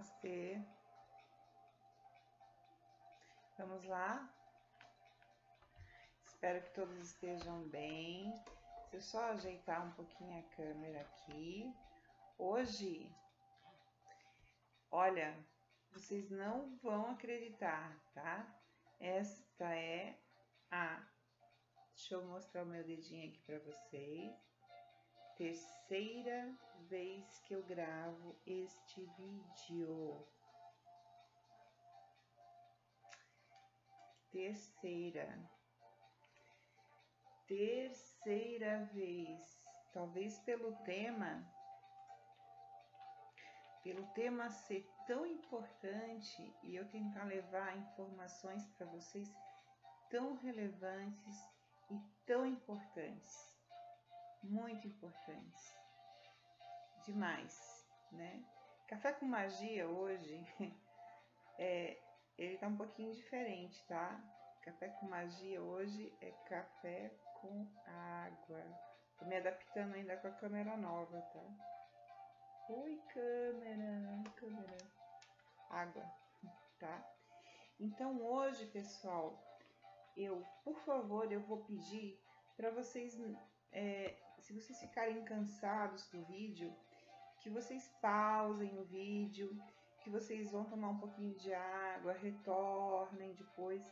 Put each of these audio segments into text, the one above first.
Namastê. Vamos lá? Espero que todos estejam bem. Deixa eu só ajeitar um pouquinho a câmera aqui. Hoje, olha, vocês não vão acreditar, tá? Esta é a... Deixa eu mostrar o meu dedinho aqui para vocês. Terceira vez que eu gravo este vídeo. Terceira vez. Talvez pelo tema ser tão importante e eu tentar levar informações para vocês tão relevantes e tão importantes. Muito importantes. Demais, né? Café com magia hoje ele tá um pouquinho diferente, tá? Café com magia hoje é café com água. Tô me adaptando ainda com a câmera nova, tá? Oi, câmera. Água, tá? Então hoje, pessoal, por favor, eu vou pedir para vocês, se vocês ficarem cansados do vídeo, que vocês pausem o vídeo, que vocês vão tomar um pouquinho de água, retornem depois,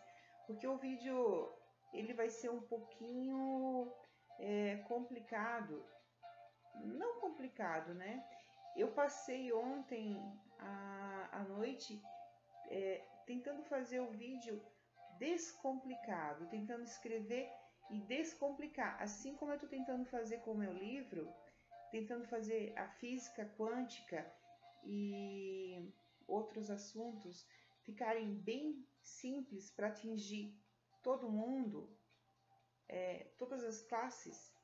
porque o vídeo ele vai ser um pouquinho complicado. Não complicado, né? Eu passei ontem à noite tentando fazer o vídeo descomplicado, tentando escrever e descomplicar, assim como eu estou tentando fazer com o meu livro, tentando fazer a física quântica e outros assuntos ficarem bem simples para atingir todo mundo, todas as classes.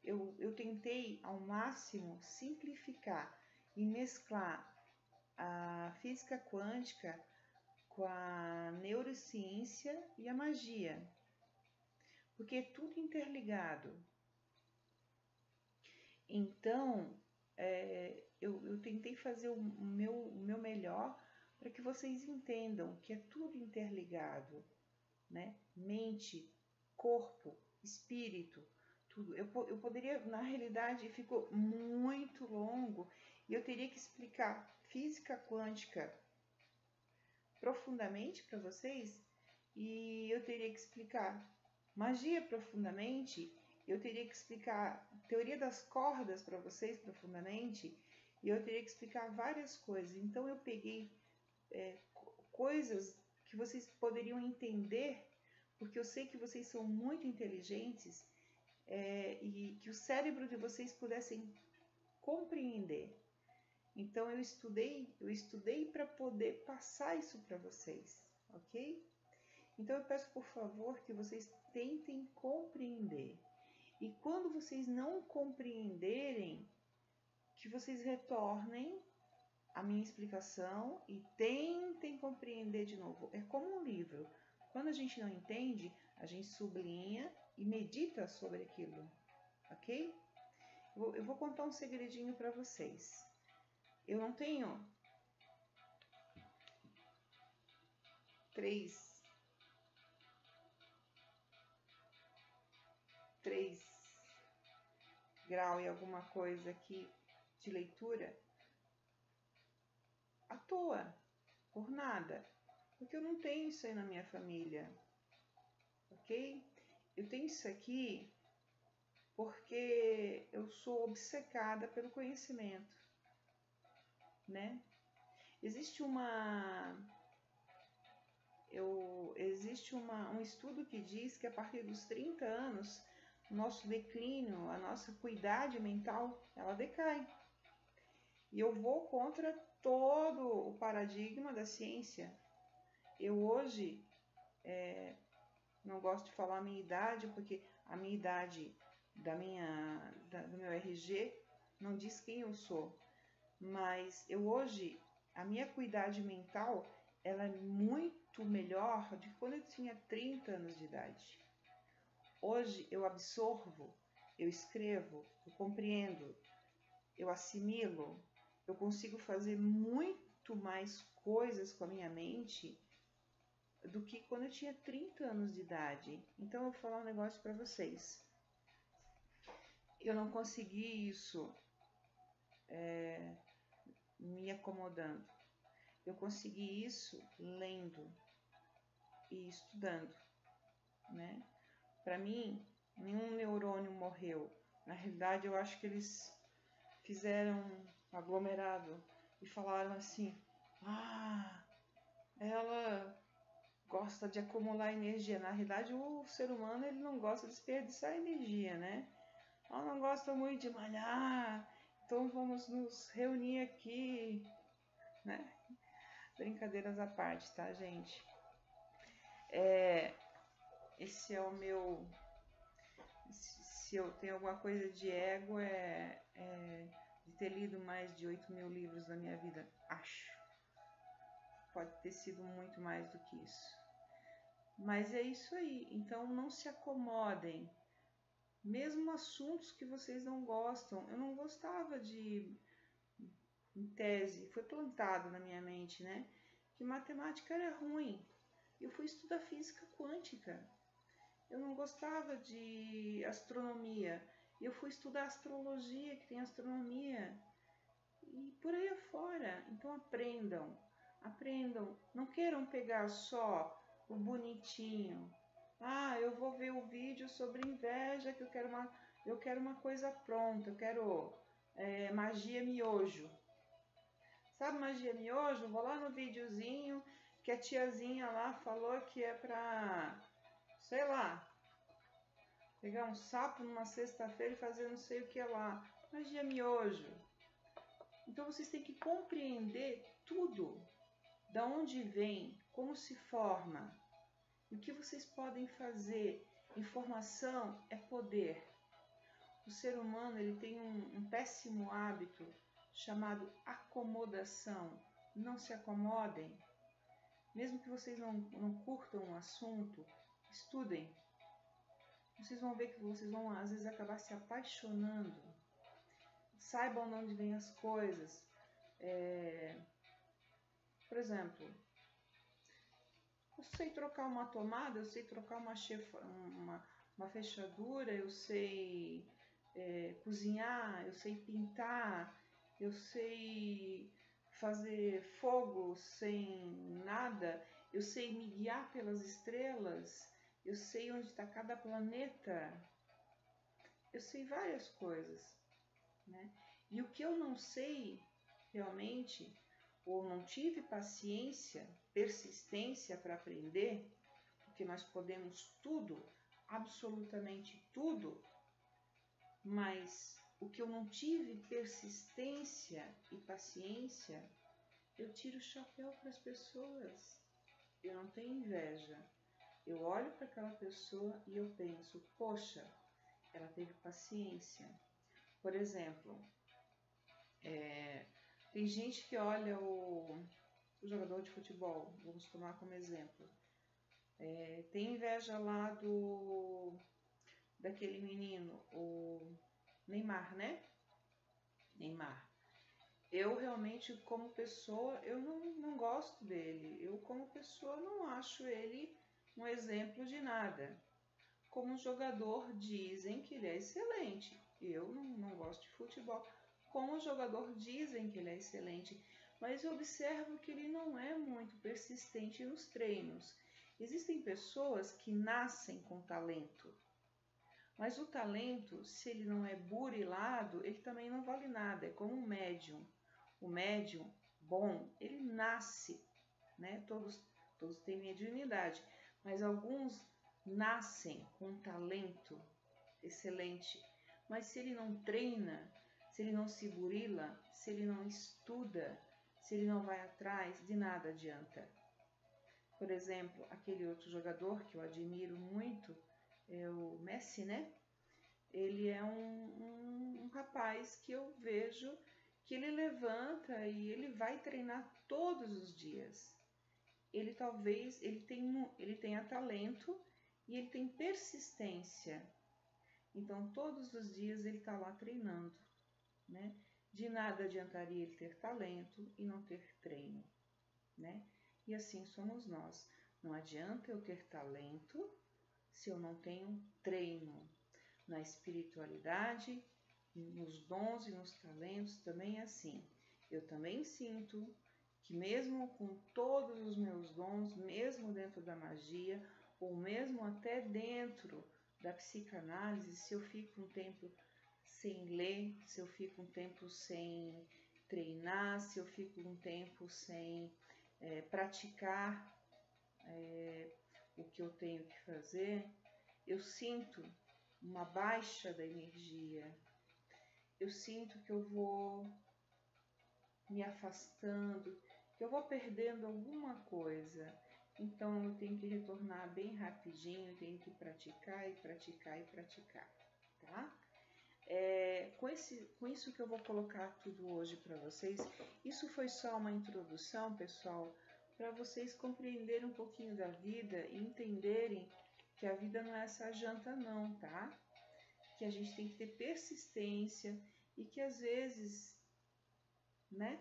Eu tentei ao máximo simplificar e mesclar a física quântica com a neurociência e a magia, porque é tudo interligado. Então, eu tentei fazer o meu melhor para que vocês entendam que é tudo interligado, né? Mente, corpo, espírito, tudo. Eu poderia, na realidade, ficou muito longo e eu teria que explicar física quântica profundamente para vocês e eu teria que explicar magia profundamente. Eu teria que explicar teoria das cordas para vocês profundamente e eu teria que explicar várias coisas. Então eu peguei coisas que vocês poderiam entender, porque eu sei que vocês são muito inteligentes e que o cérebro de vocês pudessem compreender. Então eu estudei para poder passar isso para vocês, ok? Então eu peço por favor que vocês tentem compreender. E quando vocês não compreenderem, que vocês retornem à minha explicação e tentem compreender de novo. É como um livro. Quando a gente não entende, a gente sublinha e medita sobre aquilo, ok? Eu vou contar um segredinho para vocês. Eu não tenho 3 graus e alguma coisa aqui de leitura à toa, por nada, porque eu não tenho isso aí na minha família, ok? Eu tenho isso aqui porque eu sou obcecada pelo conhecimento, né? Existe um estudo que diz que a partir dos 30 anos, o nosso declínio, a nossa acuidade mental, ela decai. E eu vou contra todo o paradigma da ciência. Eu hoje não gosto de falar a minha idade, porque a minha idade do meu RG não diz quem eu sou. Mas a minha acuidade mental, ela é muito melhor do que quando eu tinha 30 anos de idade. Hoje eu absorvo, eu escrevo, eu compreendo, eu assimilo, eu consigo fazer muito mais coisas com a minha mente do que quando eu tinha 30 anos de idade. Então eu vou falar um negócio para vocês. Eu não consegui isso me acomodando. Eu consegui isso lendo e estudando, né? Para mim, nenhum neurônio morreu. Na realidade, eu acho que eles fizeram um aglomerado e falaram assim: ah, ela gosta de acumular energia. Na realidade, o ser humano ele não gosta de desperdiçar energia, né? Ela não gosta muito de malhar, então vamos nos reunir aqui, né? Brincadeiras à parte, tá, gente? Esse é o meu... Se eu tenho alguma coisa de ego, de ter lido mais de 8.000 livros na minha vida, acho. Pode ter sido muito mais do que isso. Mas é isso aí, então não se acomodem. Mesmo assuntos que vocês não gostam, eu não gostava de, em tese, foi plantado na minha mente, né? Que matemática era ruim. Eu fui estudar física quântica. Eu não gostava de astronomia. Eu fui estudar astrologia, que tem astronomia. E por aí afora. Então aprendam. Aprendam. Não queiram pegar só o bonitinho. Ah, eu vou ver o vídeo sobre inveja, que eu quero uma coisa pronta. Eu quero magia miojo. Sabe magia miojo? Vou lá no videozinho que a tiazinha lá falou que é pra, sei lá, pegar um sapo numa sexta-feira e fazer não sei o que lá. Magia miojo. Então vocês têm que compreender tudo. Da onde vem, como se forma, o que vocês podem fazer. Informação é poder. O ser humano ele tem um péssimo hábito chamado acomodação. Não se acomodem. Mesmo que vocês não curtam um assunto, estudem. Vocês vão ver que vocês vão, às vezes, acabar se apaixonando. Saibam de onde vêm as coisas. Por exemplo, eu sei trocar uma tomada, eu sei trocar uma fechadura, eu sei cozinhar, eu sei pintar, eu sei fazer fogo sem nada, eu sei me guiar pelas estrelas, eu sei onde está cada planeta, eu sei várias coisas, né? E o que eu não sei realmente, ou não tive paciência, persistência para aprender, porque nós podemos tudo, absolutamente tudo, mas o que eu não tive persistência e paciência, eu tiro o chapéu para as pessoas. Eu não tenho inveja. Eu olho para aquela pessoa e eu penso, poxa, ela teve paciência. Por exemplo, tem gente que olha o jogador de futebol, vamos tomar como exemplo. Tem inveja lá daquele menino, o Neymar, né? Neymar. Eu realmente, como pessoa, eu não gosto dele. Eu, como pessoa, não acho ele um exemplo de nada. Como jogador, dizem que ele é excelente. Eu não gosto de futebol. Como jogador, dizem que ele é excelente. Mas eu observo que ele não é muito persistente nos treinos. Existem pessoas que nascem com talento. Mas o talento, se ele não é burilado, ele também não vale nada. É como um médium. O médium bom, ele nasce, né? Todos têm mediunidade, mas alguns nascem com um talento excelente. Mas se ele não treina, se ele não se burila, se ele não estuda, se ele não vai atrás, de nada adianta. Por exemplo, aquele outro jogador que eu admiro muito, é o Messi, né? Ele é um rapaz que eu vejo que ele levanta e ele vai treinar todos os dias. Ele tenha talento e ele tem persistência. Então todos os dias ele está lá treinando, né? De nada adiantaria ele ter talento e não ter treino, né? E assim somos nós. Não adianta eu ter talento se eu não tenho treino. Na espiritualidade, nos dons e nos talentos também é assim. Eu também sinto que mesmo com todos os meus dons, mesmo dentro da magia, ou mesmo até dentro da psicanálise, se eu fico um tempo sem ler, se eu fico um tempo sem treinar, se eu fico um tempo sem praticar o que eu tenho que fazer, eu sinto uma baixa da energia, eu sinto que eu vou me afastando, que eu vou perdendo alguma coisa. Então eu tenho que retornar bem rapidinho, eu tenho que praticar e praticar e praticar, tá? Com isso que eu vou colocar tudo hoje para vocês, isso foi só uma introdução, pessoal, para vocês compreenderem um pouquinho da vida e entenderem que a vida não é essa janta não, tá? Que a gente tem que ter persistência e que às vezes, né,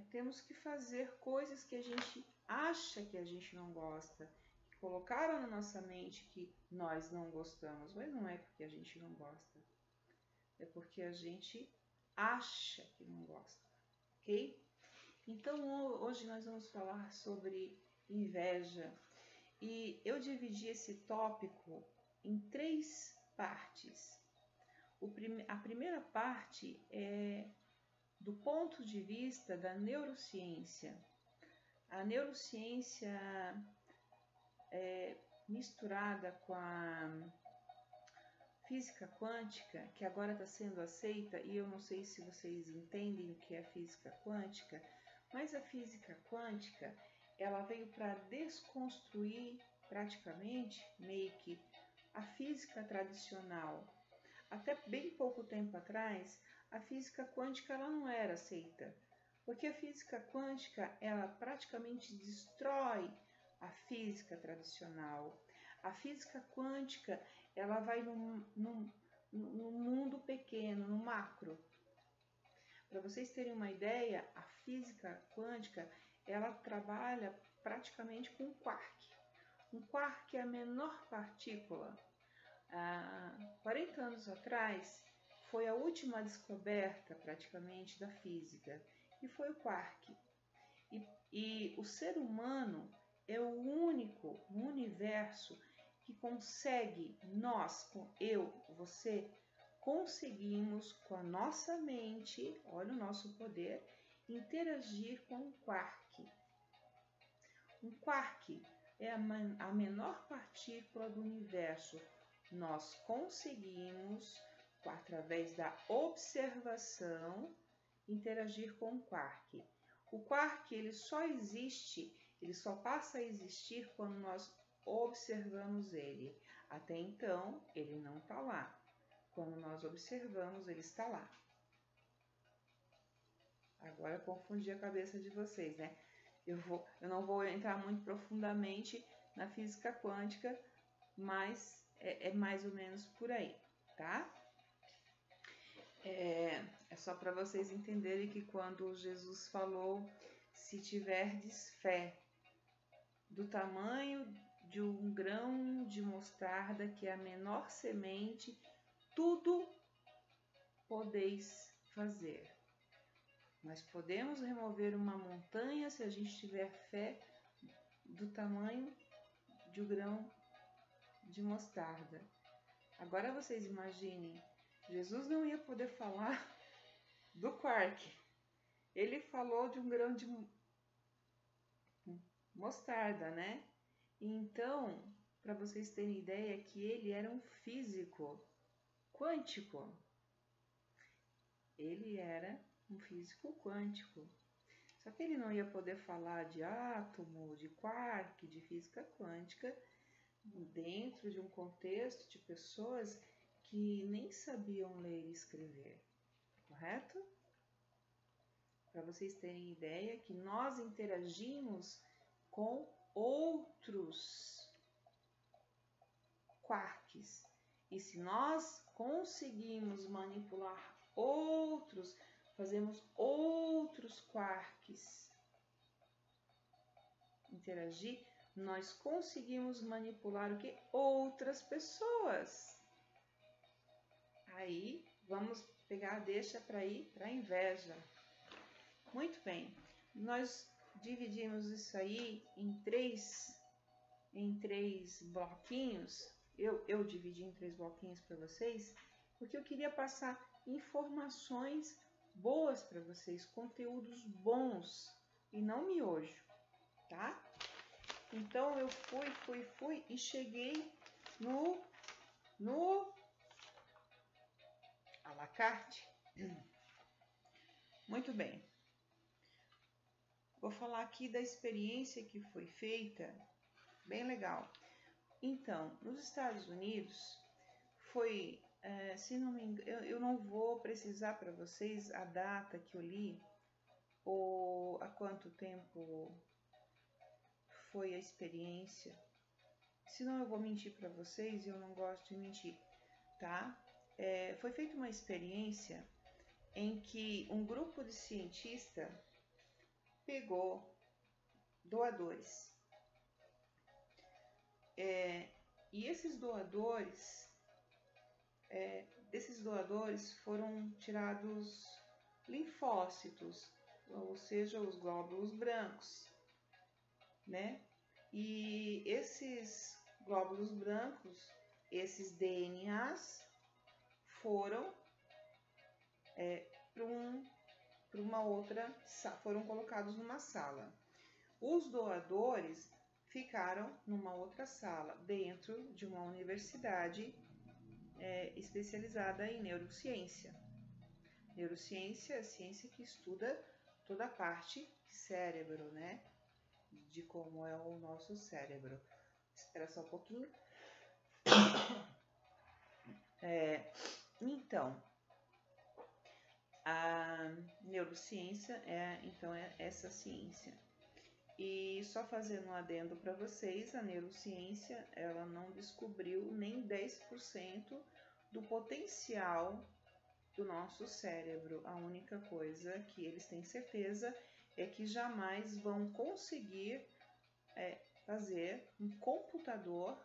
temos que fazer coisas que a gente acha que a gente não gosta, que colocaram na nossa mente que nós não gostamos, mas não é porque a gente não gosta, é porque a gente acha que não gosta, ok? Então hoje nós vamos falar sobre inveja e eu dividi esse tópico em 3 partes. A primeira parte é do ponto de vista da neurociência. A neurociência misturada com a física quântica, que agora está sendo aceita, e eu não sei se vocês entendem o que é física quântica, mas a física quântica ela veio para desconstruir praticamente meio que a física tradicional. Até bem pouco tempo atrás, a física quântica ela não era aceita, porque a física quântica ela praticamente destrói a física tradicional. A física quântica ela vai no mundo pequeno, no macro. Para vocês terem uma ideia, a física quântica ela trabalha praticamente com quark. Um quark é a menor partícula. Há 40 anos atrás, foi a última descoberta praticamente da física, e foi o quark. E o ser humano é o único no universo que consegue, nós, eu, você, conseguimos com a nossa mente, olha o nosso poder, interagir com um quark. Um quark é a menor partícula do universo. Nós conseguimos, através da observação, interagir com o quark. O quark ele só existe, ele só passa a existir quando nós observamos ele. Até então, ele não está lá. Quando nós observamos, ele está lá. Agora confundi a cabeça de vocês, né? Eu não vou entrar muito profundamente na física quântica, mas é mais ou menos por aí, tá? É só para vocês entenderem que quando Jesus falou, se tiverdes fé do tamanho de um grão de mostarda, que é a menor semente, tudo podeis fazer. Nós podemos remover uma montanha se a gente tiver fé do tamanho de um grão de mostarda. Agora vocês imaginem, Jesus não ia poder falar do quark. Ele falou de um grão de mostarda, né? Então, para vocês terem ideia que ele era um físico quântico. Ele era um físico quântico. Só que ele não ia poder falar de átomo, de quark, de física quântica, dentro de um contexto de pessoas que nem sabiam ler e escrever, correto? Para vocês terem ideia que nós interagimos com outros quarks. E se nós conseguimos manipular fazemos outros quarks interagir, nós conseguimos manipular o que? Outras pessoas. Aí, vamos pegar a deixa para ir para a inveja. Muito bem, nós dividimos isso aí em três bloquinhos. Eu dividi em 3 bloquinhos para vocês, porque eu queria passar informações boas para vocês, conteúdos bons e não miojo, tá? Então eu fui e cheguei no à la carte. Muito bem. Vou falar aqui da experiência que foi feita, bem legal. Então, nos Estados Unidos, foi, se não me engano, eu não vou precisar para vocês a data que eu li, ou há quanto tempo foi a experiência, senão eu vou mentir para vocês e eu não gosto de mentir, tá? Foi feita uma experiência em que um grupo de cientistas pegou doadores. E esses doadores, desses doadores foram tirados linfócitos, ou seja, os glóbulos brancos, né? E esses glóbulos brancos, esses DNAs, foram foram colocados numa sala. Os doadores ficaram numa outra sala, dentro de uma universidade especializada em neurociência. Neurociência é a ciência que estuda toda a parte cérebro, né? De como é o nosso cérebro. Espera só um pouquinho. Então, a neurociência é essa ciência. E só fazendo um adendo para vocês, a neurociência ela não descobriu nem 10% do potencial do nosso cérebro. A única coisa que eles têm certeza é que jamais vão conseguir fazer um computador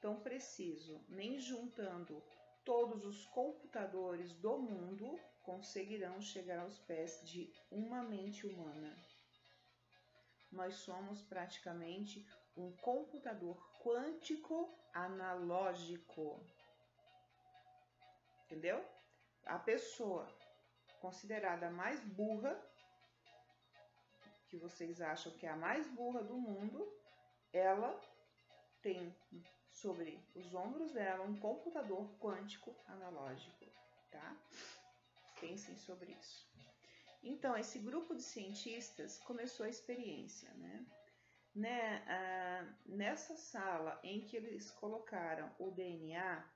tão preciso, nem juntando todos os computadores do mundo conseguirão chegar aos pés de uma mente humana. Nós somos praticamente um computador quântico analógico. Entendeu? A pessoa considerada mais burra, que vocês acham que é a mais burra do mundo, ela tem sobre os ombros dela um computador quântico analógico, tá? Pensem sobre isso. Então, esse grupo de cientistas começou a experiência, né? Nessa sala em que eles colocaram o DNA,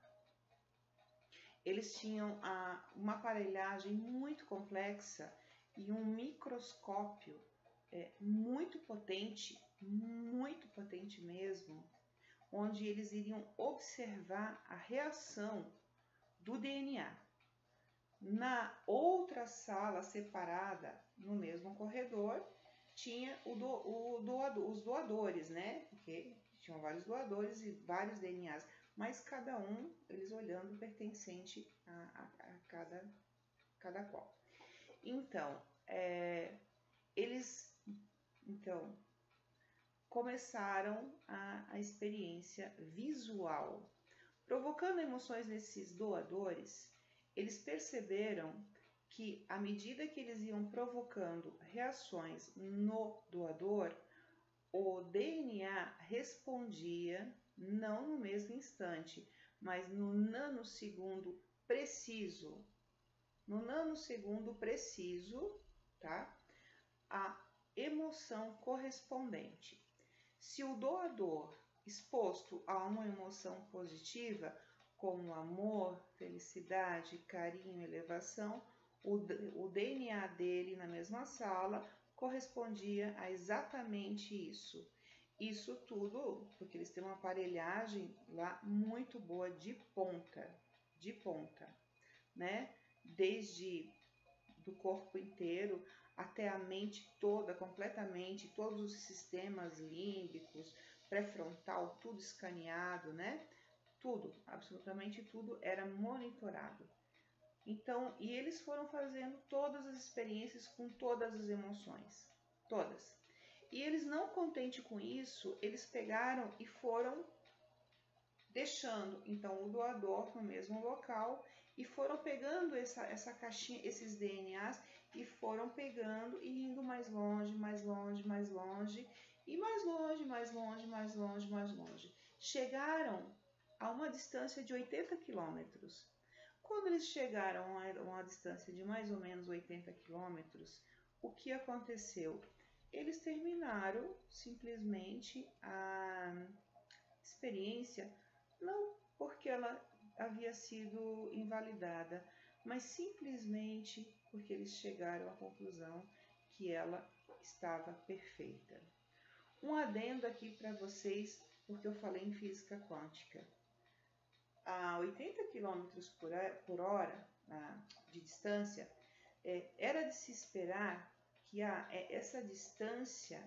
eles tinham uma aparelhagem muito complexa e um microscópio muito potente mesmo, onde eles iriam observar a reação do DNA. Na outra sala separada, no mesmo corredor, tinha os doadores, né? Porque tinham vários doadores e vários DNAs, mas cada um, eles olhando pertencente a cada qual. Então, eles começaram a experiência visual. Provocando emoções nesses doadores, eles perceberam que, à medida que eles iam provocando reações no doador, o DNA respondia, não no mesmo instante, mas no nanosegundo preciso. No nanosegundo preciso, tá? A emoção correspondente. Se o doador exposto a uma emoção positiva, como amor, felicidade, carinho, elevação, o DNA dele na mesma sala correspondia a exatamente isso. Isso tudo porque eles têm uma aparelhagem lá muito boa de ponta, né? desde do corpo inteiro até a mente toda, completamente, todos os sistemas límbicos, pré-frontal, tudo escaneado, né? Tudo, absolutamente tudo era monitorado. Então, e eles foram fazendo todas as experiências com todas as emoções, todas. E eles, não contentes com isso, eles pegaram e foram deixando então o doador no mesmo local e foram pegando essa caixinha, esses DNAs, e foram pegando e indo mais longe, mais longe, mais longe, e mais longe, mais longe, mais longe, mais longe. Chegaram a uma distância de 80 quilômetros. Quando eles chegaram a uma distância de mais ou menos 80 quilômetros, o que aconteceu? Eles terminaram simplesmente a experiência, não porque ela havia sido invalidada, mas simplesmente porque eles chegaram à conclusão que ela estava perfeita. Um adendo aqui para vocês, porque eu falei em física quântica. A 80 km por hora de distância, era de se esperar que essa distância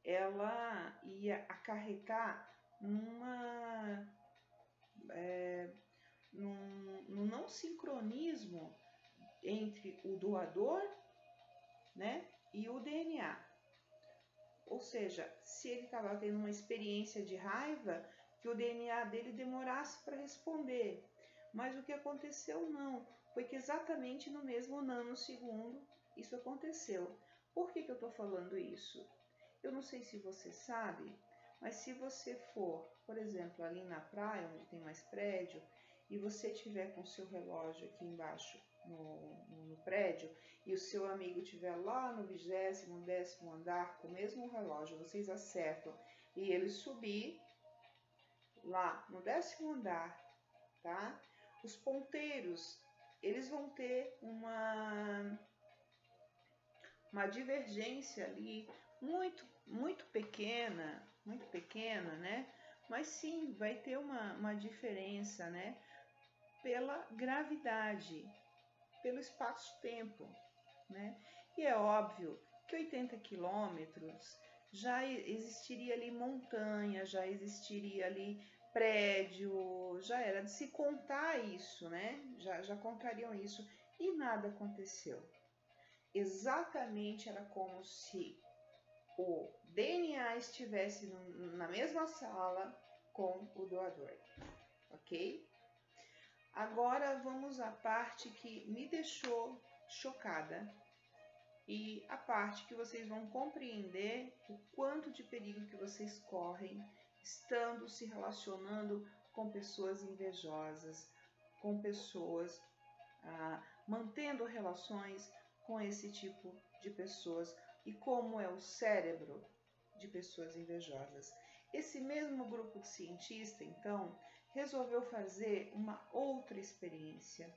ela ia acarretar num não sincronismo entre o doador, né, e o DNA. Ou seja, se ele estava tendo uma experiência de raiva, que o DNA dele demorasse para responder. Mas o que aconteceu não, foi que exatamente no mesmo nanosegundo isso aconteceu. Por que eu estou falando isso? Eu não sei se você sabe, mas se você for, por exemplo, ali na praia, onde tem mais prédio, e você tiver com seu relógio aqui embaixo no prédio, e o seu amigo estiver lá no 20º, 10º andar com o mesmo relógio, vocês acertam, e ele subir lá no 10º andar, tá? Os ponteiros, eles vão ter uma divergência ali muito pequena, né? Mas sim, vai ter uma diferença, né? Pela gravidade, pelo espaço-tempo, né? E é óbvio que 80 quilômetros já existiria ali montanha, já existiria ali prédio, já era de se contar isso, né? Já contariam isso e nada aconteceu. Exatamente era como se o DNA estivesse na mesma sala com o doador, ok? Agora vamos à parte que me deixou chocada e a parte que vocês vão compreender o quanto de perigo que vocês correm estando se relacionando com pessoas invejosas, com pessoas mantendo relações com esse tipo de pessoas e como é o cérebro de pessoas invejosas. Esse mesmo grupo de cientistas, então, resolveu fazer uma outra experiência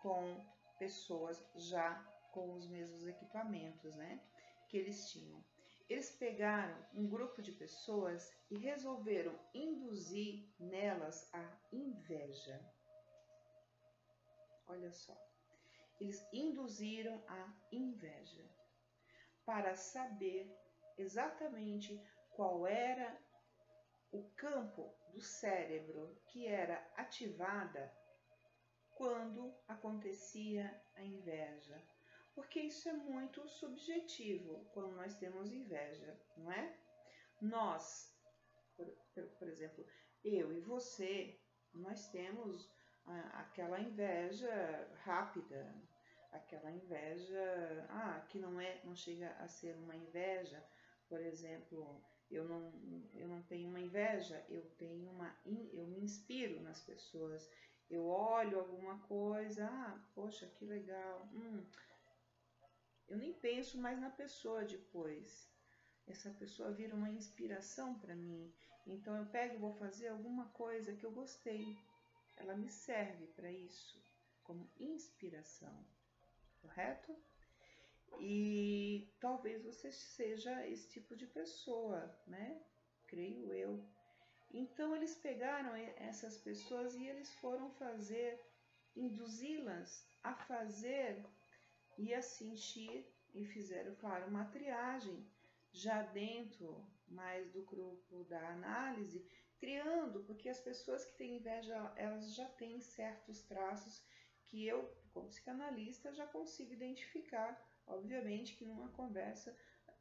com pessoas já com os mesmos equipamentos, né, que eles tinham. Eles pegaram um grupo de pessoas e resolveram induzir nelas a inveja. Olha só. Eles induziram a inveja para saber exatamente qual era o campo do cérebro que era ativada quando acontecia a inveja. Porque isso é muito subjetivo quando nós temos inveja, não é? Nós, por exemplo, eu e você, nós temos aquela inveja rápida, aquela inveja que não chega a ser uma inveja. Por exemplo, eu não tenho uma inveja, eu me inspiro nas pessoas. Eu olho alguma coisa, poxa, que legal. Eu nem penso mais na pessoa depois. Essa pessoa vira uma inspiração para mim. Então eu pego e vou fazer alguma coisa que eu gostei. Ela me serve para isso, como inspiração, correto? E talvez você seja esse tipo de pessoa, né? Creio eu. Então eles pegaram essas pessoas e eles foram fazer induzi-las a fazer e a sentir, e fizeram, claro, uma triagem já dentro mais do grupo da análise, criando, porque as pessoas que têm inveja, elas já têm certos traços que eu, como psicanalista, já consigo identificar. Obviamente que numa conversa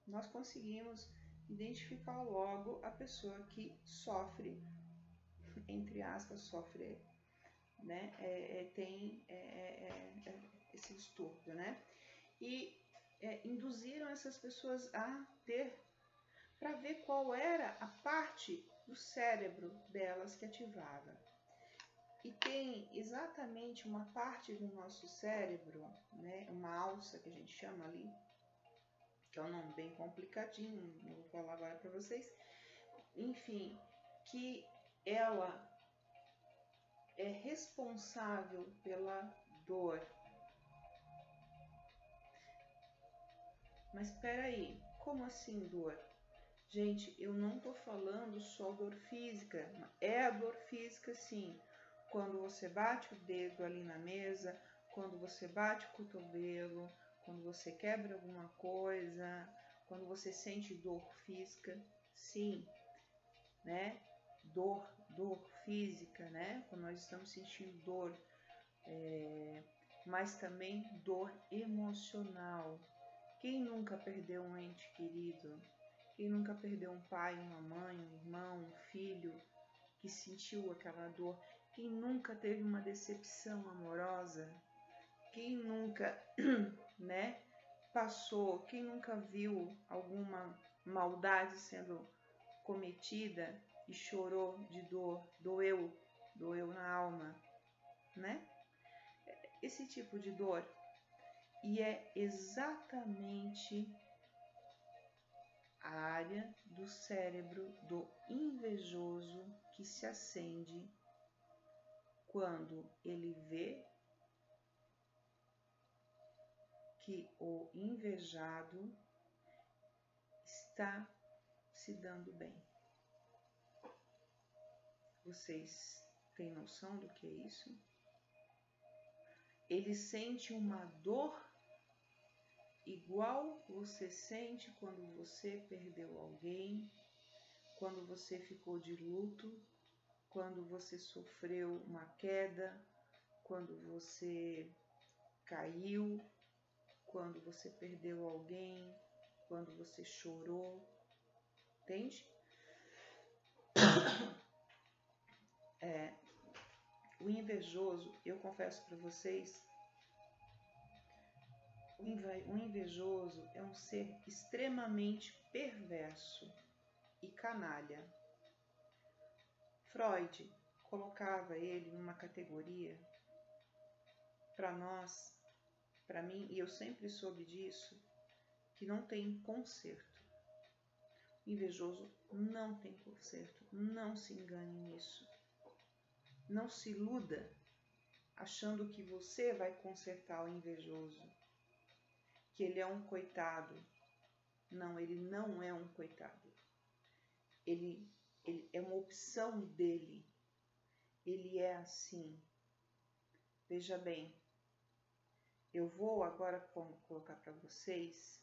nós conseguimos identificar logo a pessoa que sofre, entre aspas, sofre, né? Tem esse distúrbio, né? E induziram essas pessoas a ter, para ver qual era a parte do cérebro delas que ativava. E tem exatamente uma parte do nosso cérebro, né, uma alça que a gente chama ali, que é um nome bem complicadinho, não vou falar agora para vocês, enfim, que ela é responsável pela dor. Mas espera aí, como assim dor? Gente, eu não tô falando só dor física, é a dor física sim. Quando você bate o dedo ali na mesa, quando você bate o cotovelo, quando você quebra alguma coisa, quando você sente dor física, sim, né? Dor física, né? Quando nós estamos sentindo dor, mas também dor emocional. Quem nunca perdeu um ente querido? Quem nunca perdeu um pai, uma mãe, um irmão, um filho que sentiu aquela dor? Quem nunca teve uma decepção amorosa? Quem nunca, né, passou? Quem nunca viu alguma maldade sendo cometida e chorou de dor? Doeu na alma, né? Esse tipo de dor. E é exatamente a área do cérebro do invejoso que se acende quando ele vê que o invejado está se dando bem. Vocês têm noção do que é isso? Ele sente uma dor igual você sente quando você perdeu alguém, quando você ficou de luto, quando você sofreu uma queda, quando você caiu, quando você perdeu alguém, quando você chorou, entende? O invejoso, eu confesso para vocês, o invejoso é um ser extremamente perverso e canalha. Freud colocava ele numa categoria, para nós, para mim, e eu sempre soube disso, que não tem conserto. O invejoso não tem conserto, não se engane nisso. Não se iluda achando que você vai consertar o invejoso, que ele é um coitado. Não, ele não é um coitado. Ele é uma opção dele. Ele é assim. Veja bem, eu vou agora colocar para vocês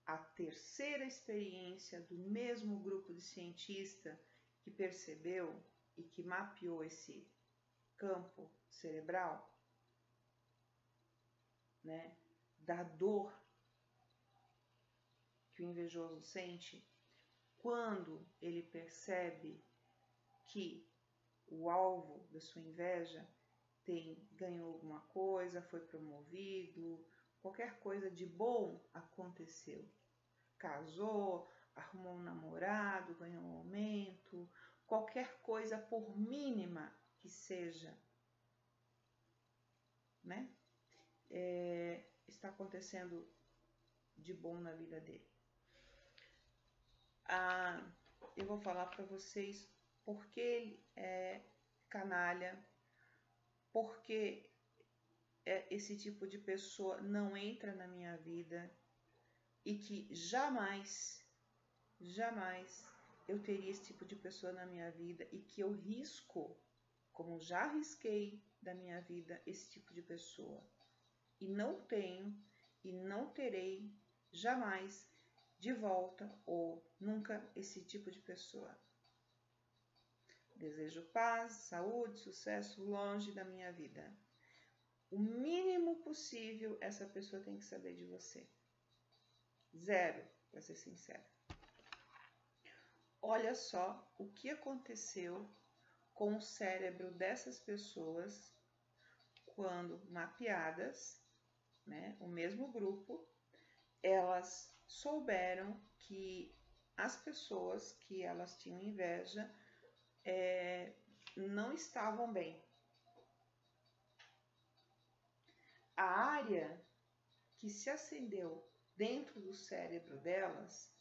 a terceira experiência do mesmo grupo de cientistas que percebeu e que mapeou esse campo cerebral, né, da dor que o invejoso sente quando ele percebe que o alvo da sua inveja ganhou alguma coisa, foi promovido, qualquer coisa de bom aconteceu. Casou, arrumou um namorado, ganhou um aumento, qualquer coisa por mínima que seja, né? Está acontecendo de bom na vida dele. Eu vou falar para vocês por que ele é canalha, porque esse tipo de pessoa não entra na minha vida e que jamais eu teria esse tipo de pessoa na minha vida e que eu risco como já risquei da minha vida esse tipo de pessoa. E não tenho e não terei jamais de volta ou nunca esse tipo de pessoa. Desejo paz, saúde, sucesso longe da minha vida. O mínimo possível essa pessoa tem que saber de você. 0, para ser sincera. Olha só o que aconteceu com o cérebro dessas pessoas quando mapeadas, né, o mesmo grupo, elas souberam que as pessoas que elas tinham inveja não estavam bem. A área que se acendeu dentro do cérebro delas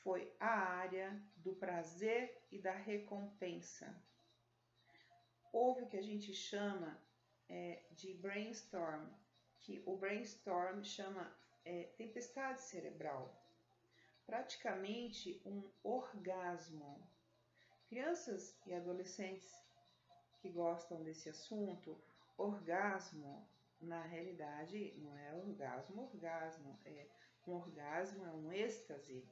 foi a área do prazer e da recompensa. Houve o que a gente chama de brainstorm, que o brainstorm chama tempestade cerebral. Praticamente um orgasmo. Crianças e adolescentes que gostam desse assunto, orgasmo, na realidade, não é orgasmo, um orgasmo é um êxtase,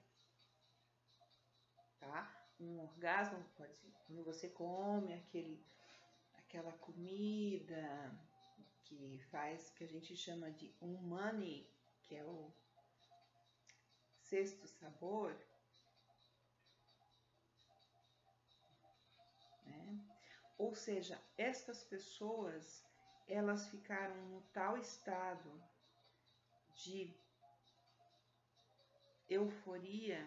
tá? Um orgasmo pode ser quando você come aquela comida que faz, que a gente chama de umami, que é o sexto sabor, né? Ou seja, estas pessoas, elas ficaram no tal estado de euforia.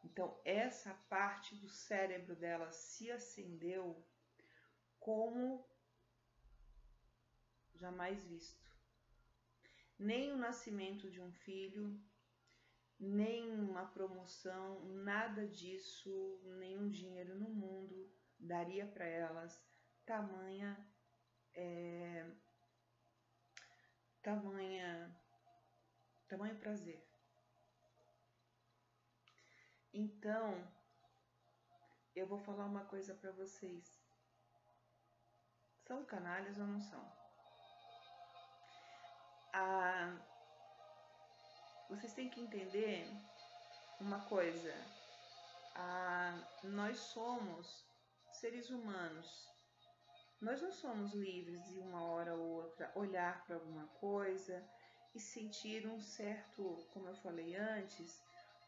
Então, essa parte do cérebro delas se acendeu como jamais visto. Nem o nascimento de um filho, nem uma promoção, nada disso, nenhum dinheiro no mundo daria para elas tamanho prazer. Então, eu vou falar uma coisa para vocês. São canalhas ou não são? Vocês têm que entender uma coisa. Nós somos seres humanos. Nós não somos livres de uma hora ou outra olhar para alguma coisa e sentir um certo, como eu falei antes,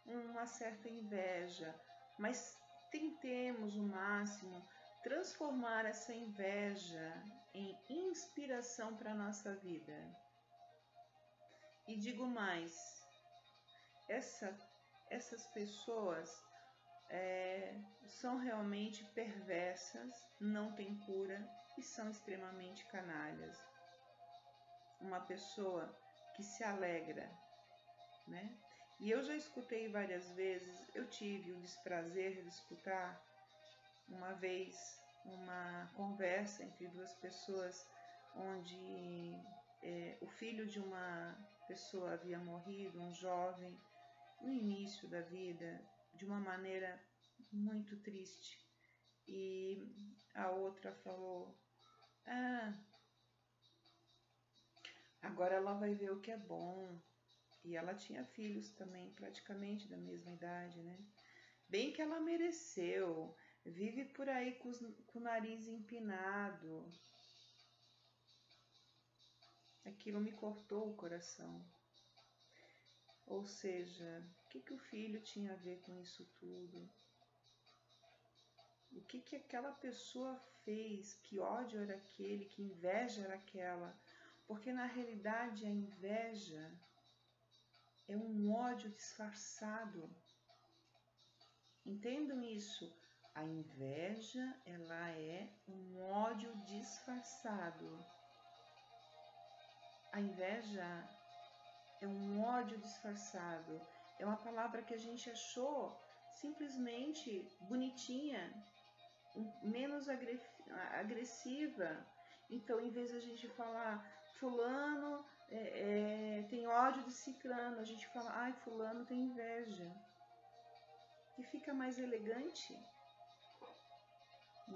uma certa inveja. Mas tentemos o máximo transformar essa inveja em inspiração para a nossa vida. E digo mais, essas pessoas são realmente perversas, não têm cura e são extremamente canalhas. Uma pessoa que se alegra, né? E eu já escutei várias vezes, eu tive o desprazer de escutar uma vez uma conversa entre duas pessoas onde o filho de uma pessoa havia morrido, um jovem, no início da vida, de uma maneira muito triste. E a outra falou, agora ela vai ver o que é bom. E ela tinha filhos também, praticamente da mesma idade, né? Bem que ela mereceu, vive por aí com o nariz empinado. Aquilo me cortou o coração. Ou seja, o que o filho tinha a ver com isso tudo? O que aquela pessoa fez? Que ódio era aquele? Que inveja era aquela? Porque na realidade a inveja é um ódio disfarçado. Entendam isso. A inveja, ela é um ódio disfarçado. A inveja é um ódio disfarçado. É uma palavra que a gente achou simplesmente bonitinha, menos agressiva. Então, em vez de a gente falar fulano tem ódio de ciclano, a gente fala, ai, fulano tem inveja. E fica mais elegante,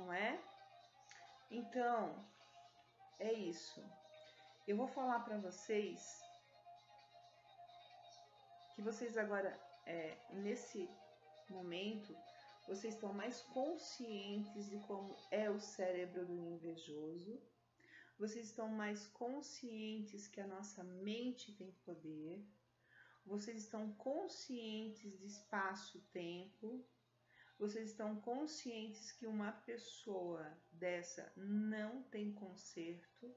não é? Então, é isso. Eu vou falar para vocês que vocês agora, nesse momento, vocês estão mais conscientes de como é o cérebro do invejoso. Vocês estão mais conscientes que a nossa mente tem poder. Vocês estão conscientes de espaço-tempo. Vocês estão conscientes que uma pessoa dessa não tem conserto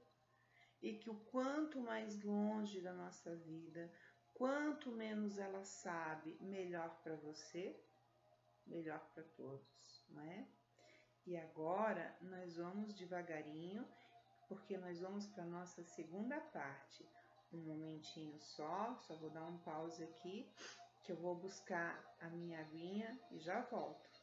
e que o quanto mais longe da nossa vida, quanto menos ela sabe, melhor para você, melhor para todos, não é? E agora nós vamos devagarinho, porque nós vamos para a nossa segunda parte. Um momentinho só vou dar um pause aqui, que eu vou buscar a minha aguinha e já volto.